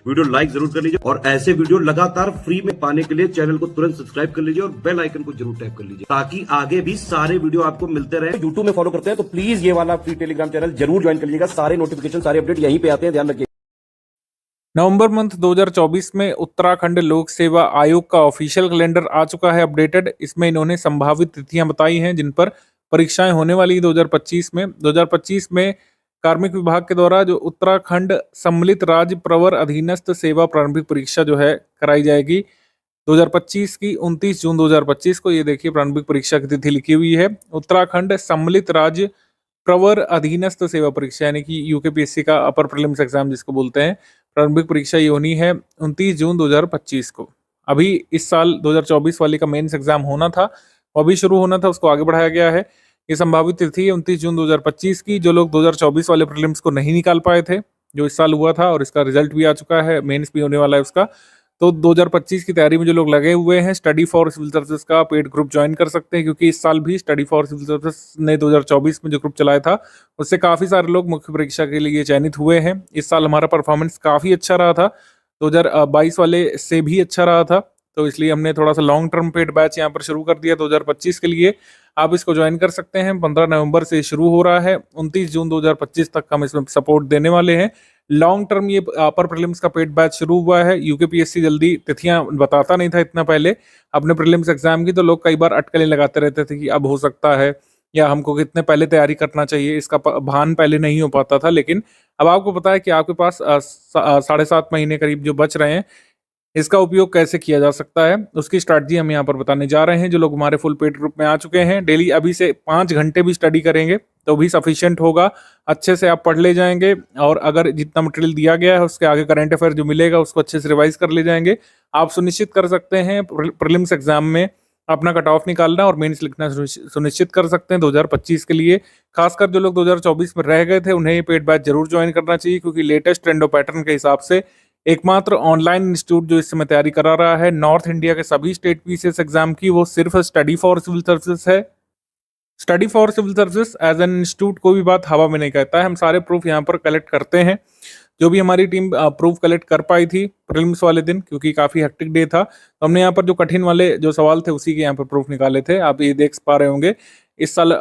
Video like जरूर कर लीजिए और ऐसे वीडियो लगातार फ्री में पाने के लिए चैनल को तुरंत सब्सक्राइब कर लीजिए और बेल आइकन को जरूर टैप कर लीजिए ताकि आगे भी सारे वीडियो आपको मिलते रहे। यूट्यूब में फॉलो करते हैं तो प्लीज ये वाला फ्री टेलीग्राम चैनल जरूर ज्वाइन कर लीजिएगा। सारे नोटिफिकेशन सारे अपडेट यहीं पे आते हैं, ध्यान रखिए। नवंबर मंथ 2024 में उत्तराखंड लोक सेवा आयोग का ऑफिशियल कैलेंडर आ चुका है अपडेटेड। इसमें इन्होंने संभावित तिथियां बताई हैं जिन पर परीक्षाएं होने वाली 2025 में कार्मिक विभाग के द्वारा जो उत्तराखंड सम्मिलित राज्य प्रवर अधीनस्थ सेवा प्रारंभिक परीक्षा जो है कराई जाएगी 2025 की 29 जून 2025 को। ये देखिए प्रारंभिक परीक्षा की तिथि लिखी हुई है, उत्तराखंड सम्मिलित राज्य प्रवर अधीनस्थ सेवा परीक्षा यानी कि यूकेपीएससी का अपर प्रीलिम्स एग्जाम जिसको बोलते हैं। प्रारंभिक परीक्षा ये होनी है 29 जून 2025 को। अभी इस साल 2024 वाले का मेंस एग्जाम होना था, वो अभी शुरू होना था, उसको आगे बढ़ाया गया है। ये संभावित तिथि है 29 जून 2025 की। जो लोग 2024 वाले प्रीलिम्स को नहीं निकाल पाए थे, जो इस साल हुआ था और इसका रिजल्ट भी आ चुका है, मेंस भी होने वाला है उसका, तो 2025 की तैयारी में जो लोग लगे हुए हैं स्टडी फॉर सिविल सर्विसेज का पेड ग्रुप ज्वाइन कर सकते हैं, क्योंकि इस साल भी स्टडी फॉर सिविल सर्विसेज ने 2024 में जो ग्रुप चलाया था उससे काफ़ी सारे लोग मुख्य परीक्षा के लिए चयनित हुए हैं। इस साल हमारा परफॉर्मेंस काफ़ी अच्छा रहा था, 2022 वाले से भी अच्छा रहा था, तो इसलिए हमने थोड़ा सा लॉन्ग टर्म पेड बैच यहाँ पर शुरू कर दिया 2025 के लिए। आप इसको ज्वाइन कर सकते हैं। 15 नवंबर से शुरू हो रहा है, 29 जून 2025 तक हम इसमें सपोर्ट देने वाले हैं। लॉन्ग टर्म ये अपर प्रीलिम्स का पेड बैच शुरू हुआ है। यूकेपीएससी जल्दी तिथियां बताता नहीं था इतना पहले अपने प्रीलिम्स एग्जाम की, तो लोग कई बार अटकलें लगाते रहते थे कि अब हो सकता है या हमको कितने पहले तैयारी करना चाहिए, इसका भान पहले नहीं हो पाता था। लेकिन अब आपको पता है कि आपके पास 7.5 महीने करीब जो बच रहे हैं, इसका उपयोग कैसे किया जा सकता है उसकी स्ट्रैटेजी हम यहाँ पर बताने जा रहे हैं। जो लोग हमारे फुल पेड ग्रुप में आ चुके हैं, डेली अभी से 5 घंटे भी स्टडी करेंगे तो भी सफिशिएंट होगा, अच्छे से आप पढ़ ले जाएंगे और अगर जितना मटेरियल दिया गया है उसके आगे करंट अफेयर जो मिलेगा उसको अच्छे से रिवाइज कर ले जाएंगे। आप सुनिश्चित कर सकते हैं प्रीलिम्स एग्जाम में अपना कट ऑफ निकालना और मेंस लिखना सुनिश्चित कर सकते हैं 2025 के लिए। खासकर जो लोग 2024 में रह गए थे उन्हें ये पेड बैच जरूर ज्वाइन करना चाहिए, क्योंकि लेटेस्ट ट्रेंड और पैटर्न के हिसाब से एकमात्र ऑनलाइन इंस्टीट्यूट जो इस समय तैयारी करा रहा है नॉर्थ इंडिया के सभी स्टेट पीसीएस एग्जाम की, वो सिर्फ स्टडी फॉर सिविल सर्विसेज है। Study for civil services as an institute कोई भी बात हवा में नहीं कहता है। हम सारे प्रूफ यहाँ पर कलेक्ट करते हैं। जो भी हमारी टीम प्रूफ कलेक्ट कर पाई थी प्रीलिम्स वाले दिन, क्योंकि काफ़ी हेक्टिक डे था, तो हमने यहाँ पर जो कठिन वाले जो सवाल थे उसी के यहाँ पर प्रूफ निकाले थे। आप ये देख पा रहे होंगे इस साल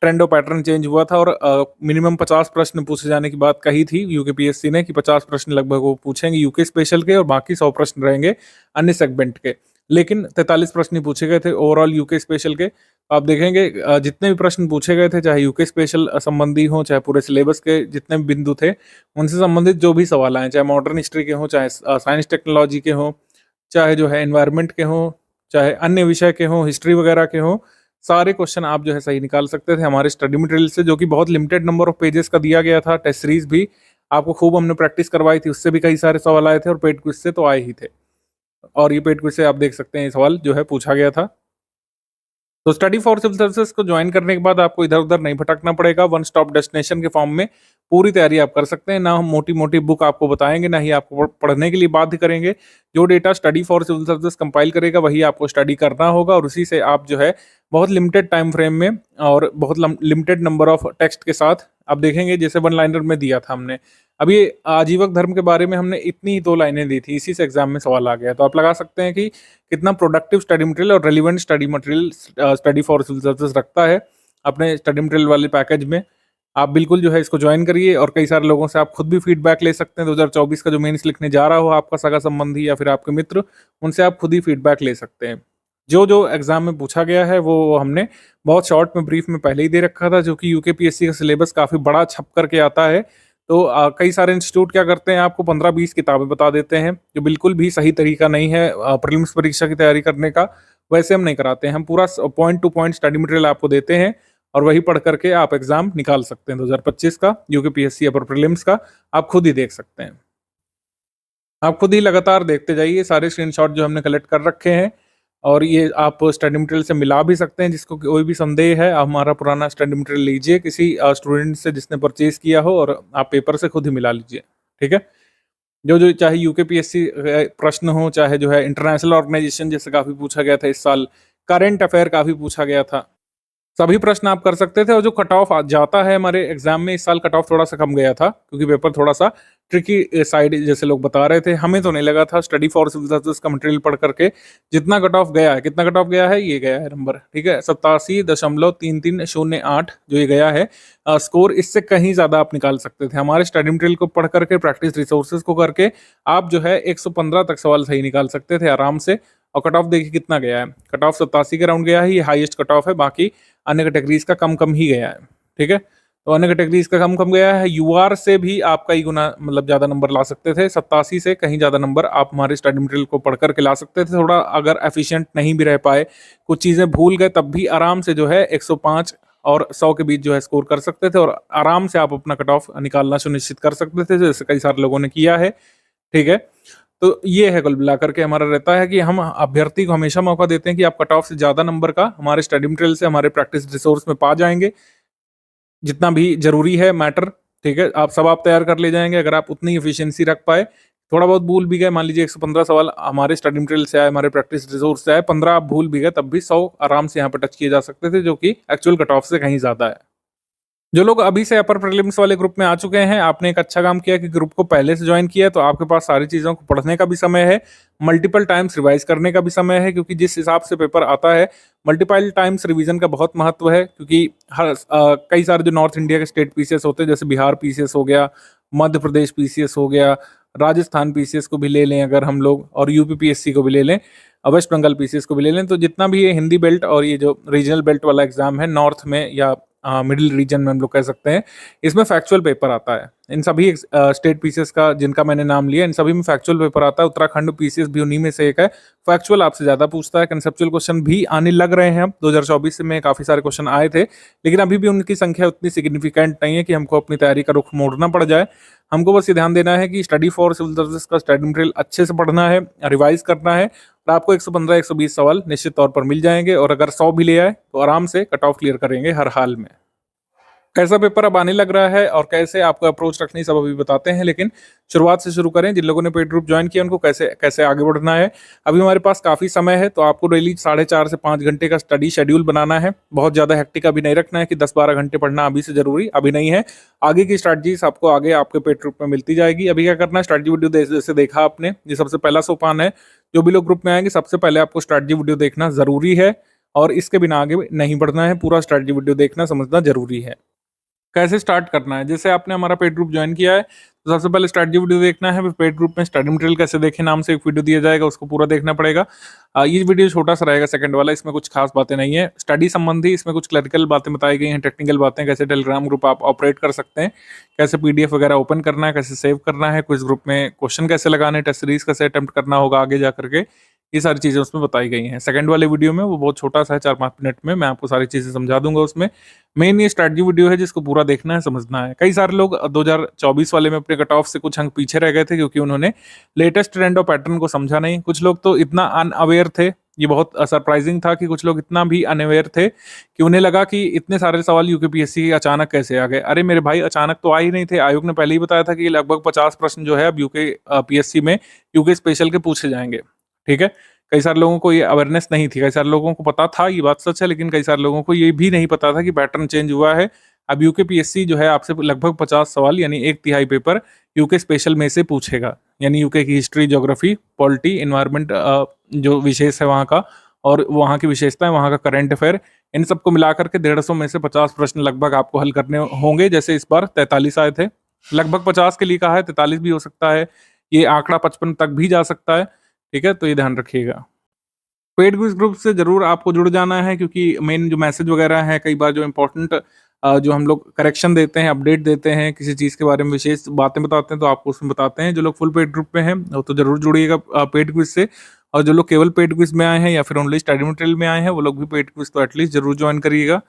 ट्रेंड और पैटर्न चेंज हुआ था और मिनिमम 50 प्रश्न पूछे जाने की बात कही थी यूकेपीएससी ने कि 50 प्रश्न लगभग वो पूछेंगे यूके स्पेशल के और बाकी 100 प्रश्न रहेंगे अन्य सेगमेंट के। लेकिन 43 प्रश्न पूछे गए थे ओवरऑल यूके स्पेशल के। आप देखेंगे जितने भी प्रश्न पूछे गए थे, चाहे यूके स्पेशल संबंधी हो, चाहे पूरे सिलेबस के जितने भी बिंदु थे उनसे संबंधित जो भी सवाल आए, चाहे मॉडर्न हिस्ट्री के हों, चाहे साइंस टेक्नोलॉजी के हों, चाहे जो है एनवायरनमेंट के हों, चाहे अन्य विषय के हों, हिस्ट्री वगैरह के हों, सारे क्वेश्चन आप जो है सही निकाल सकते थे हमारे स्टडी मटेरियल से, जो कि बहुत लिमिटेड नंबर ऑफ पेजेस का दिया गया था। टेस्ट सीरीज भी आपको खूब हमने प्रैक्टिस करवाई थी, उससे भी कई सारे सवाल आए थे और पेड क्विज से तो आए ही थे। और ये पेड क्विज से आप देख सकते हैं ये सवाल जो है पूछा गया था। तो स्टडी फॉर सिविल सर्विसेज को ज्वाइन करने के बाद आपको इधर उधर नहीं भटकना पड़ेगा, वन स्टॉप डेस्टिनेशन के फॉर्म में पूरी तैयारी आप कर सकते हैं। ना हम मोटी मोटी बुक आपको बताएंगे, ना ही आपको पढ़ने के लिए बाध्य करेंगे। जो data study for civil services compile करेगा वही आपको स्टडी करना होगा और उसी से आप जो है बहुत लिमिटेड टाइम फ्रेम में और बहुत लिमिटेड नंबर ऑफ टेक्स्ट के साथ आप देखेंगे, जैसे 1 लाइनर में दिया था हमने। अब ये आजीवक धर्म के बारे में हमने इतनी ही 2 लाइनें दी थी, इसी से एग्जाम में सवाल आ गया। तो आप लगा सकते हैं कि कितना प्रोडक्टिव स्टडी मटेरियल और relevant study material study for civil services रखता है अपने स्टडी मटेरियल वाले पैकेज में। आप बिल्कुल जो है इसको ज्वाइन करिए और कई सारे लोगों से आप खुद भी फीडबैक ले सकते हैं। 2024 का जो मेंस लिखने जा रहा हो आपका सगा संबंधी या फिर आपके मित्र, उनसे आप खुद ही फीडबैक ले सकते हैं। जो जो एग्जाम में पूछा गया है वो हमने बहुत शॉर्ट में ब्रीफ में पहले ही दे रखा था, जो कि यूकेपीएससी का सिलेबस काफ़ी बड़ा छप करके आता है। तो कई सारे इंस्टीट्यूट क्या करते हैं, आपको 15-20 किताबें बता देते हैं, जो बिल्कुल भी सही तरीका नहीं है प्रीलिम्स परीक्षा की तैयारी करने का। वैसे हम नहीं कराते हैं, हम पूरा point two point study material आपको देते हैं और वही पढ़ करके आप एग्जाम निकाल सकते हैं 2025 का यूकेपीएससी अपर प्रीलिम्स का। आप खुद ही देख सकते हैं, आप खुद ही लगातार देखते जाइए। सारे स्क्रीनशॉट जो हमने कलेक्ट कर रखे हैं और ये आप स्टडी मटेरियल से मिला भी सकते हैं। जिसको कोई भी संदेह है, आप हमारा पुराना स्टडी मटेरियल लीजिए किसी स्टूडेंट से जिसने परचेज किया हो और आप पेपर से खुद ही मिला लीजिए, ठीक है। जो जो चाहे यूकेपीएससी प्रश्न हो, चाहे जो है इंटरनेशनल ऑर्गेनाइजेशन जैसे काफ़ी पूछा गया था इस साल, करंट अफेयर काफ़ी पूछा गया था, सभी प्रश्न आप कर सकते थे। और जो कट ऑफ जाता है हमारे एग्जाम में, इस साल कट ऑफ थोड़ा सा कम गया था क्योंकि पेपर थोड़ा सा ट्रिकी साइड जैसे लोग बता रहे थे, हमें तो नहीं लगा था। स्टडी फॉर सिविल सर्विसेज का मटेरियल पढ़ करके जितना कट ऑफ गया है, कितना कट ऑफ गया है, ये गया है नंबर, ठीक है 87.3308 जो ये गया है स्कोर, इससे कहीं ज्यादा आप निकाल सकते थे। हमारे स्टडी मटेरियल को पढ़ करके, प्रैक्टिस रिसोर्सेज को करके आप जो है 115 तक सवाल सही निकाल सकते थे आराम से। और कट ऑफ देखिए कितना गया है, कट ऑफ 87 के राउंड गया है, ये हाईएस्ट कट ऑफ है, बाकी अन्य कैटेगरीज का कम कम ही गया है, ठीक है। तो अन्य कैटेगरीज का कम कम गया है। यूआर से भी आप कई गुना मतलब ज्यादा नंबर ला सकते थे, 87 से कहीं ज्यादा नंबर आप हमारे स्टडी मटेरियल को पढ़ करके ला सकते थे। थोड़ा अगर एफिशिएंट नहीं भी रह पाए, कुछ चीजें भूल गए, तब भी आराम से जो है 105 और 100 के बीच जो है स्कोर कर सकते थे, और आराम से आप अपना कट ऑफ निकालना सुनिश्चित कर सकते थे, जैसे कई सारे लोगों ने किया है, ठीक है। तो ये है कुल मिलाकर के हमारा रहता है कि हम अभ्यर्थी को हमेशा मौका देते हैं कि आप कट ऑफ से ज्यादा नंबर का हमारे स्टडी मटेरियल से, हमारे प्रैक्टिस रिसोर्स में पा जाएंगे, जितना भी जरूरी है मैटर, ठीक है। आप सब आप तैयार कर ले जाएंगे अगर आप उतनी एफिशिएंसी रख पाए। थोड़ा बहुत भूल भी गए, मान लीजिए 115 सवाल हमारे स्टडी मटेरियल से आए, हमारे प्रैक्टिस रिसोर्स से आए, 15 आप भूल भी गए, तब भी 100 आराम से यहाँ पर टच किए जा सकते थे, जो कि एक्चुअल कट ऑफ से कहीं ज्यादा है। जो लोग अभी से अपर प्रीलिम्स वाले ग्रुप में आ चुके हैं, आपने एक अच्छा काम किया कि ग्रुप को पहले से ज्वाइन किया, तो आपके पास सारी चीज़ों को पढ़ने का भी समय है, मल्टीपल टाइम्स रिवाइज करने का भी समय है, क्योंकि जिस हिसाब से पेपर आता है मल्टीपल टाइम्स रिवीजन का बहुत महत्व है। क्योंकि कई सारे जो नॉर्थ इंडिया के स्टेट पीसीएस होते हैं, जैसे बिहार पीसीएस हो गया, मध्य प्रदेश पीसीएस हो गया, राजस्थान पीसीएस को भी ले लें अगर हम लोग, और यूपी पीएससी को भी ले लें, वेस्ट बंगाल पीसीएस को भी ले लें, तो जितना भी ये हिंदी बेल्ट और ये जो रीजनल बेल्ट वाला एग्जाम है नॉर्थ में या मिडिल रीजन में हम लोग कह सकते हैं, इसमें फैक्चुअल पेपर आता है। इन सभी स्टेट पीसीएस का जिनका मैंने नाम लिया, इन सभी में फैक्चुअल पेपर आता है। उत्तराखंड पीसीएस भी उन्हीं में से एक है। फैक्चुअल आपसे ज्यादा पूछता है, कंसेप्चुअल क्वेश्चन भी आने लग रहे हैं अब। 2024 में काफी सारे क्वेश्चन आए थे, लेकिन अभी भी उनकी संख्या उतनी सिग्निफिकेंट नहीं है कि हमको अपनी तैयारी का रुख मोड़ना पड़ जाए। हमको बस ये ध्यान देना है कि स्टडी फॉर सिविल सर्विसेज का स्टडी मटेरियल अच्छे से पढ़ना है, रिवाइज करना है, और आपको 115-120 सवाल निश्चित तौर पर मिल जाएंगे। और अगर 100 भी ले आए तो आराम से कट ऑफ क्लियर करेंगे हर हाल में। कैसा पेपर अब आने लग रहा है और कैसे आपको अप्रोच रखनी, सब अभी बताते हैं, लेकिन शुरुआत से शुरू करें। जिन लोगों ने पेड ग्रुप ज्वाइन किया उनको कैसे कैसे आगे बढ़ना है। अभी हमारे पास काफ़ी समय है, तो आपको डेली 4.5 से 5 घंटे का स्टडी शेड्यूल बनाना है। बहुत ज़्यादा हेक्टिक अभी नहीं रखना है कि 10-12 घंटे पढ़ना अभी से जरूरी अभी नहीं है। आगे की स्ट्रैटेजीज आपको आगे आपके पेड ग्रुप में मिलती जाएगी। अभी क्या करना है, स्ट्रैटेजी वीडियो जैसे देखा आपने, ये सबसे पहला सोपान है। जो भी लोग ग्रुप में आएंगे सबसे पहले आपको स्ट्रैटेजी वीडियो देखना जरूरी है, और इसके बिना आगे नहीं बढ़ना है। पूरा स्ट्रैटेजी वीडियो देखना समझना जरूरी है। कैसे स्टार्ट करना है, जैसे आपने हमारा पेड ग्रुप ज्वाइन किया है तो सबसे पहले स्टडी वीडियो देखना है। पेड ग्रुप में स्टडी मटेरियल कैसे देखें नाम से एक वीडियो दिया जाएगा, उसको पूरा देखना पड़ेगा। ये वीडियो छोटा सा रहेगा, सेकंड वाला, इसमें कुछ खास बातें नहीं है स्टडी संबंधी। इसमें कुछ क्लरिकल बातें बताई गई हैं, टेक्निकल बातें, कैसे टेलीग्राम ग्रुप आप ऑपरेट कर सकते हैं, कैसे पीडीएफ वगैरह ओपन करना है, कैसे सेव करना है, क्विज ग्रुप में क्वेश्चन कैसे लगाने, टेस्ट सीरीज कैसे अटेम्प्ट करना होगा आगे जा करके, ये सारी चीज़ें उसमें बताई गई हैं। सेकंड वाले वीडियो में वो बहुत छोटा सा है, 4-5 मिनट में मैं आपको सारी चीज़ें समझा दूंगा। उसमें मेन ये स्ट्रैटेजी वीडियो है जिसको पूरा देखना है, समझना है। कई सारे लोग 2024 वाले में अपने कट ऑफ से कुछ अंक पीछे रह गए थे क्योंकि उन्होंने लेटेस्ट ट्रेंड और पैटर्न को समझा नहीं। कुछ लोग तो इतना अनअवेयर थे, ये बहुत सरप्राइजिंग था कि कुछ लोग इतना भी अनअवेयर थे कि उन्हें लगा कि इतने सारे सवाल यूकेपीएससी के अचानक कैसे आ गए। अरे मेरे भाई, अचानक तो आ ही नहीं थे। आयोग ने पहले ही बताया था कि लगभग 50 प्रश्न जो है अब यूके पीएससी में यूके स्पेशल के पूछे जाएंगे, ठीक है। कई सारे लोगों को ये अवेयरनेस नहीं थी, कई सारे लोगों को पता था, ये बात सच है, लेकिन कई सारे लोगों को ये भी नहीं पता था कि पैटर्न चेंज हुआ है। अब यूके पीएससी जो है आपसे लगभग 50 सवाल यानी 1/3 पेपर यूके स्पेशल में से पूछेगा। यानी यूके की हिस्ट्री, ज्योग्राफी, पॉलिटी, इन्वायरमेंट जो विशेष है वहाँ का, और वहाँ की विशेषताएं, वहाँ का करंट अफेयर, इन सबको मिलाकर के 150 में से 50 प्रश्न लगभग आपको हल करने होंगे। जैसे इस बार 43 आए थे, लगभग 50 के लिए कहा है, 43 भी हो सकता है, ये आंकड़ा 55 तक भी जा सकता है, ठीक है। तो ये ध्यान रखिएगा। पेड क्विज ग्रुप से जरूर आपको जुड़ जाना है, क्योंकि मेन जो मैसेज वगैरह है, कई बार जो इंपॉर्टेंट जो हम लोग करेक्शन देते हैं, अपडेट देते हैं, किसी चीज़ के बारे में विशेष बातें बताते हैं, तो आपको उसमें बताते हैं। जो लोग फुल पेड ग्रुप में हैं वो तो जरूर जुड़िएगा पेड क्विज से, और जो लोग केवल पेड क्विज में आए हैं या फिर ओनली स्टडी मटेरियल में आए हैं वो लोग भी पेड क्विज तो एटलीस्ट जरूर ज्वाइन करिएगा।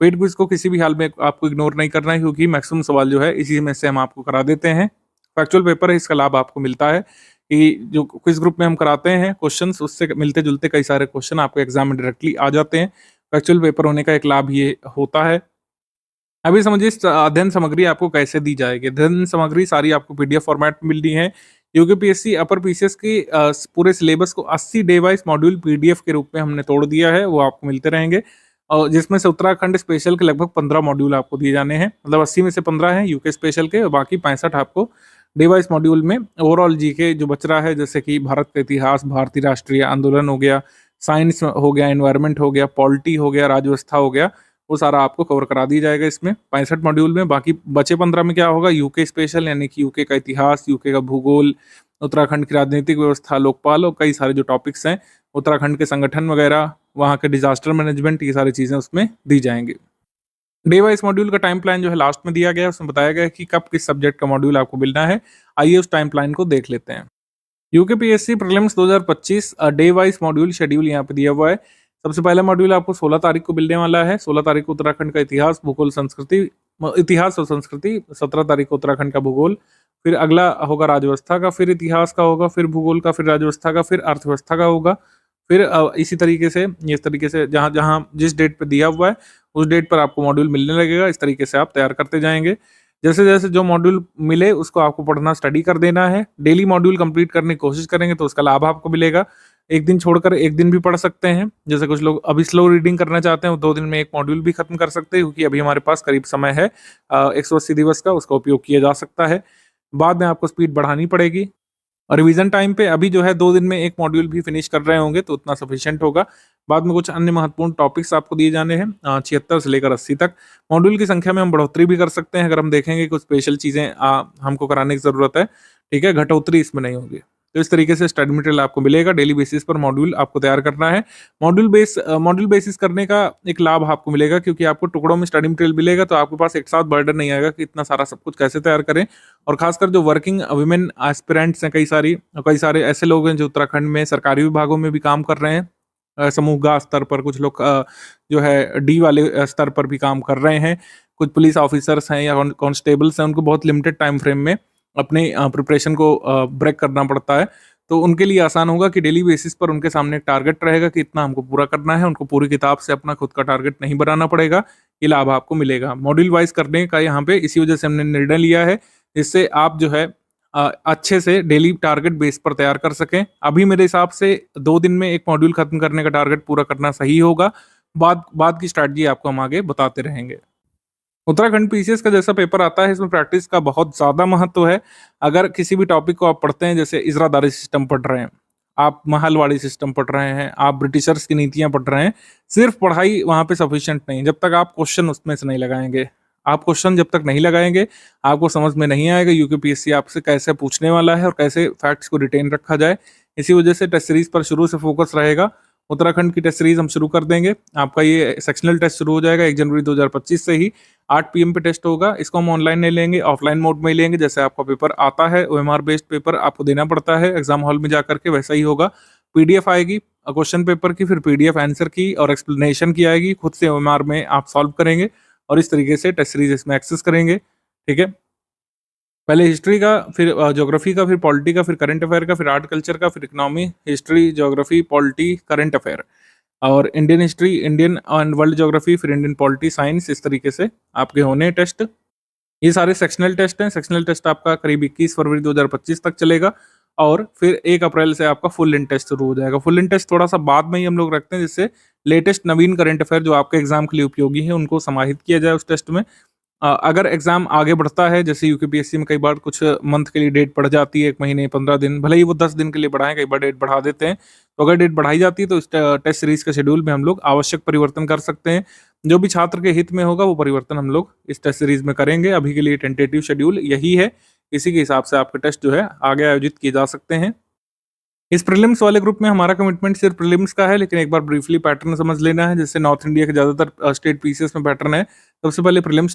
पेड क्विज को किसी भी हाल में आपको इग्नोर नहीं करना है, क्योंकि मैक्सिमम सवाल जो है इसी में से हम आपको करा देते हैं। फैक्चुअल पेपर है, इसका लाभ आपको मिलता है कि जो क्विज ग्रुप में हम कराते हैं क्वेश्चंस, उससे मिलते जुलते कई सारे क्वेश्चन आपको एग्जाम में डायरेक्टली आ जाते हैं। फैक्चुअल पेपर होने का एक लाभ ये होता है। अभी समझिए अध्ययन सामग्री आपको कैसे दी जाएगी। अध्ययन सामग्री सारी आपको पीडीएफ फॉर्मेट में मिल रही है। यूकेपीएससी अपर पीसीएस की पूरे सिलेबस को 80 डे वाइज मॉड्यूल पीडीएफ के रूप में हमने तोड़ दिया है, वो आपको मिलते रहेंगे। और जिसमें से उत्तराखंड स्पेशल के लगभग 15 मॉड्यूल आपको दिए जाने हैं, मतलब 80 में से 15 हैं यूके स्पेशल के, और बाकी 65 आपको डे वाइज मॉड्यूल में ओवरऑल जीके जो बच रहा है, जैसे कि भारत का इतिहास, भारतीय राष्ट्रीय आंदोलन हो गया, साइंस हो गया, एनवायरनमेंट हो गया, पॉलिटी हो गया, राज्यव्यवस्था हो गया, वो सारा आपको कवर करा दिया जाएगा इसमें 65 मॉड्यूल में। बाकी बचे 15 में क्या होगा, यूके स्पेशल, यानी कि यूके का इतिहास, यूके का भूगोल, उत्तराखंड की राजनीतिक व्यवस्था, लोकपाल और कई सारे जो टॉपिक्स हैं, उत्तराखंड के संगठन वगैरह, वहाँ के डिजास्टर मैनेजमेंट, ये सारी चीज़ें उसमें दी जाएंगी। डे वाइज मॉड्यूल का टाइम प्लान जो है लास्ट में दिया गया है, उसमें बताया गया है कि कब किस सब्जेक्ट का मॉड्यूल आपको मिलना है। आइए उस टाइम प्लान को देख लेते हैं। UKPSC prelims 2025 day wise module schedule यहाँ पे दिया हुआ है। सबसे पहला मॉड्यूल आपको 16 तारीख को मिलने वाला है। 16 तारीख को उत्तराखंड का इतिहास, भूगोल, संस्कृति, इतिहास और संस्कृति। 17 तारीख को उत्तराखंड का भूगोल, फिर अगला होगा राज्यव्यवस्था का, फिर इतिहास का होगा, फिर भूगोल का, फिर राज्यव्यवस्था का, फिर अर्थव्यवस्था का होगा। फिर इसी तरीके से, इस तरीके से जहाँ जहाँ जिस डेट पे दिया हुआ है उस डेट पर आपको मॉड्यूल मिलने लगेगा। इस तरीके से आप तैयार करते जाएंगे। जैसे जैसे जो मॉड्यूल मिले उसको आपको पढ़ना, स्टडी कर देना है। डेली मॉड्यूल कंप्लीट करने की कोशिश करेंगे तो उसका लाभ आपको मिलेगा। एक दिन छोड़कर एक दिन भी पढ़ सकते हैं। जैसे कुछ लोग अभी स्लो रीडिंग करना चाहते हैं, वो 2 दिन में एक मॉड्यूल भी खत्म कर सकते हैं, क्योंकि अभी हमारे पास करीब समय है 180 दिवस का, उसका उपयोग किया जा सकता है। बाद में आपको स्पीड बढ़ानी पड़ेगी। और रिवीजन टाइम पे अभी जो है 2 दिन में एक मॉड्यूल भी फिनिश कर रहे होंगे तो उतना सफिशिएंट होगा। बाद में कुछ अन्य महत्वपूर्ण टॉपिक्स आपको दिए जाने हैं 76 से लेकर 80 तक। मॉड्यूल की संख्या में हम बढ़ोतरी भी कर सकते हैं, अगर हम देखेंगे कुछ स्पेशल चीज़ें हमको कराने की ज़रूरत है, ठीक है, घटोतरी इसमें नहीं होगी। तो इस तरीके से स्टडी मटेरियल आपको मिलेगा। डेली बेसिस पर मॉड्यूल आपको तैयार करना है। मॉड्यूल बेसिस करने का एक लाभ आपको मिलेगा, क्योंकि आपको टुकड़ों में स्टडी मटेरियल मिलेगा, तो आपके पास एक साथ बर्डन नहीं आएगा कि इतना सारा सब कुछ कैसे तैयार करें। और खासकर जो वर्किंग वुमेन एस्पिरेंट्स हैं, कई सारे ऐसे लोग हैं जो उत्तराखंड में सरकारी विभागों में भी काम कर रहे हैं, समूहगा स्तर पर, कुछ लोग जो है डी वाले स्तर पर भी काम कर रहे हैं, कुछ पुलिस ऑफिसर्स हैं या कॉन्स्टेबल्स हैं, उनको बहुत लिमिटेड टाइम फ्रेम में अपने प्रिपरेशन को ब्रेक करना पड़ता है। तो उनके लिए आसान होगा कि डेली बेसिस पर उनके सामने एक टारगेट रहेगा कि इतना हमको पूरा करना है। उनको पूरी किताब से अपना खुद का टारगेट नहीं बनाना पड़ेगा। ये लाभ आपको मिलेगा मॉड्यूल वाइज करने का। यहाँ पे इसी वजह से हमने निर्णय लिया है, जिससे आप जो है अच्छे से डेली टारगेट बेस पर तैयार कर सकें। अभी मेरे हिसाब से 2 दिन में एक मॉड्यूल खत्म करने का टारगेट पूरा करना सही होगा। बाद की स्ट्रैटेजी आपको हम आगे बताते रहेंगे। उत्तराखंड पीसीएस का जैसा पेपर आता है, इसमें प्रैक्टिस का बहुत ज़्यादा महत्व है। अगर किसी भी टॉपिक को आप पढ़ते हैं, जैसे इजरादारी सिस्टम पढ़ रहे हैं, आप महलवाड़ी सिस्टम पढ़ रहे हैं, आप ब्रिटिशर्स की नीतियां पढ़ रहे हैं, सिर्फ पढ़ाई वहाँ पे सफिशिएंट नहीं, जब तक आप क्वेश्चन उसमें से नहीं लगाएंगे। आप क्वेश्चन जब तक नहीं लगाएंगे, आपको समझ में नहीं आएगा यूकेपीएससी आपसे कैसे पूछने वाला है और कैसे फैक्ट्स को रिटेन रखा जाए। इसी वजह से टेस्ट सीरीज पर शुरू से फोकस रहेगा। उत्तराखंड की टेस्ट सीरीज हम शुरू कर देंगे। आपका ये सेक्शनल टेस्ट शुरू हो जाएगा 1 जनवरी 2025 से ही। 8 PM पे टेस्ट होगा। इसको हम ऑनलाइन नहीं लेंगे, ऑफलाइन मोड में ही लेंगे। जैसे आपका पेपर आता है, ओएमआर बेस्ड पेपर आपको देना पड़ता है एग्जाम हॉल में जाकर के, वैसा ही होगा। पीडीएफ आएगी क्वेश्चन पेपर की, फिर पीडीएफ आंसर की और एक्सप्लेनेशन की आएगी। खुद से ओएमआर में आप सॉल्व करेंगे और इस तरीके से टेस्ट सीरीज इसमें एक्सेस करेंगे। ठीक है, पहले हिस्ट्री का, फिर ज्योग्राफी का, फिर पॉलिटी का, फिर करंट अफेयर का, फिर आर्ट कल्चर का, फिर economy, history, geography, polity, current affair और Indian history, Indian and world geography, फिर इंडियन पॉलिटी, साइंस। इस तरीके से आपके होने टेस्ट। ये सारे सेक्शनल टेस्ट हैं। सेक्शनल टेस्ट आपका करीब 21 फरवरी 2025 तक चलेगा और फिर 1 अप्रैल से आपका फुल इन टेस्ट शुरू हो जाएगा। फुल इन टेस्ट थोड़ा सा बाद में ही हम लोग रखते हैं, जिससे लेटेस्ट नवीन करंट अफेयर जो आपके एग्जाम के लिए उपयोगी है उनको समाहित किया जाए उस टेस्ट में। अगर एग्जाम आगे बढ़ता है, जैसे यूकेपीएससी में कई बार कुछ मंथ के लिए डेट बढ़ जाती है, 1 महीने 15 दिन, भले ही वो 10 दिन के लिए बढ़ाएं, कई बार डेट बढ़ा देते हैं। तो अगर डेट बढ़ाई जाती है तो इस टेस्ट सीरीज के शेड्यूल में हम लोग आवश्यक परिवर्तन कर सकते हैं। जो भी छात्र के हित में होगा वो परिवर्तन हम लोग इस टेस्ट सीरीज में करेंगे। अभी के लिए टेंटेटिव शेड्यूल यही है। इसी के हिसाब से आपके टेस्ट जो है आगे आयोजित किए जा सकते हैं। इस प्रीलिम्स वाले ग्रुप में हमारा कमिटमेंट सिर्फ प्रीलिम्स का है, लेकिन एक बार ब्रीफली पैटर्न समझ लेना है। जैसे नॉर्थ इंडिया के ज़्यादातर स्टेट पीसीएस में पैटर्न है। सबसे पहले प्रीलिम्स